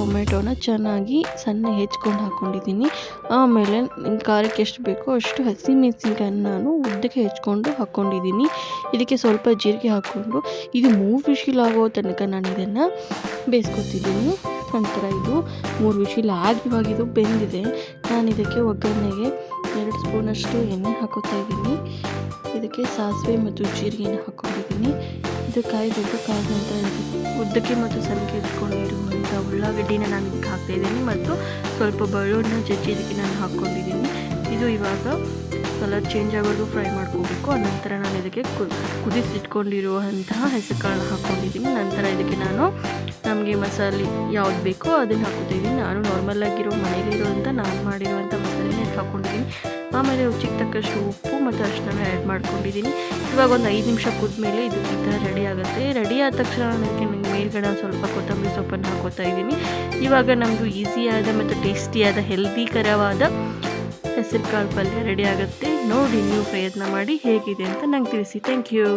ಟೊಮೆಟೊನ ಚೆನ್ನಾಗಿ ಸಣ್ಣ ಹೆಚ್ಕೊಂಡು ಹಾಕ್ಕೊಂಡಿದ್ದೀನಿ. ಆಮೇಲೆ ಖಾರಕ್ಕೆ ಎಷ್ಟು ಬೇಕೋ ಅಷ್ಟು ಹಸಿಮೆಣಸಿನ್ಕಾಯನ್ನು ನಾನು ಉದ್ದಕ್ಕೆ ಹೆಚ್ಕೊಂಡು ಹಾಕ್ಕೊಂಡಿದ್ದೀನಿ. ಇದಕ್ಕೆ ಸ್ವಲ್ಪ ಜೀರಿಗೆ ಹಾಕ್ಕೊಂಡು ಇದು 3 ವಿಶಿಲ್ ಆಗೋ ತನಕ ನಾನು ಇದನ್ನು ಬೇಯಿಸ್ಕೊತಿದ್ದೀನಿ. ನಂತರ ಇದು 3 ವಿಶಿಲ್ ಆಗಿವಾಗಿದು ಬೆಂದಿದೆ. ನಾನು ಇದಕ್ಕೆ ಒಗ್ಗರಣೆಗೆ 2 ಸ್ಪೂನಷ್ಟು ಎಣ್ಣೆ ಹಾಕೋತಾ ಇದ್ದೀನಿ. ಇದಕ್ಕೆ ಸಾಸಿವೆ ಮತ್ತು ಜೀರಿಗೆನ ಹಾಕ್ಕೊಂಡಿದ್ದೀನಿ. ಇದು ಕಾಯ್ದು ಕಾದ ನಂತರ ಉದ್ದಕ್ಕೆ ಮತ್ತು ಸಣ್ಣಗೆ ಇಟ್ಕೊಂಡಿರುವಂಥ ಉಳ್ಳಾಗಡ್ಡಿನ ನಾನು ಇದಕ್ಕೆ ಹಾಕ್ತಾಯಿದ್ದೀನಿ ಮತ್ತು ಸ್ವಲ್ಪ ಬೆಳ್ಳುಳ್ಳಿನ ಜಜ್ಜಿ ಇದಕ್ಕೆ ನಾನು ಹಾಕ್ಕೊಂಡಿದ್ದೀನಿ. ಇದು ಇವಾಗ ಕಲರ್ ಚೇಂಜ್ ಆಗೋದು ಫ್ರೈ ಮಾಡ್ಕೋಬೇಕು. ಅನಂತರ ನಾನು ಇದಕ್ಕೆ ಕುದಿಸಿಟ್ಕೊಂಡಿರುವಂತಹ ಹೆಸರುಕಾಳನ್ನ ಹಾಕ್ಕೊಂಡಿದ್ದೀನಿ. ನಂತರ ಇದಕ್ಕೆ ನಾನು ನಮಗೆ ಮಸಾಲೆ ಯಾವ್ದು ಬೇಕೋ ಅದನ್ನು ಹಾಕ್ಕೊತಿದ್ದೀನಿ. ನಾನು ನಾರ್ಮಲಾಗಿರೋ ಮನೇಲಿರುವಂಥ ನಾನು ಮಾಡಿರುವಂಥ ಮಸಾಲೆನೇ ಹಾಕ್ಕೊಂಡಿದ್ದೀನಿ. ಆಮೇಲೆ ರುಚಿಗೆ ತಕ್ಕಷ್ಟು ಉಪ್ಪು ಮತ್ತು ಅರಿಶಿನ ಆ್ಯಡ್ ಮಾಡ್ಕೊಂಡಿದ್ದೀನಿ. ಇವಾಗ ಒಂದು 5 ನಿಮಿಷ ಕುದ್ಮೇಲೆ ಇದು ಈ ಥರ ರೆಡಿ ಆಗುತ್ತೆ. ರೆಡಿ ಆದ ತಕ್ಷಣ ನನಗೆ ಮೇಲ್ಗಡೆ ಸ್ವಲ್ಪ ಕೊತ್ತಂಬರಿ ಸೊಪ್ಪನ್ನು ಹಾಕೋತಾ ಇದ್ದೀನಿ. ಇವಾಗ ನಮ್ಮದು ಈಸಿಯಾದ ಮತ್ತು ಟೇಸ್ಟಿಯಾದ ಹೆಲ್ದಿಕರವಾದ ಹೆಸರುಕಾಳು ಪಲ್ಯ ರೆಡಿ ಆಗುತ್ತೆ. ನೋಡಿ ನೀವು ಪ್ರಯತ್ನ ಮಾಡಿ ಹೇಗಿದೆ ಅಂತ ನಂಗೆ ತಿಳಿಸಿ. Thank you.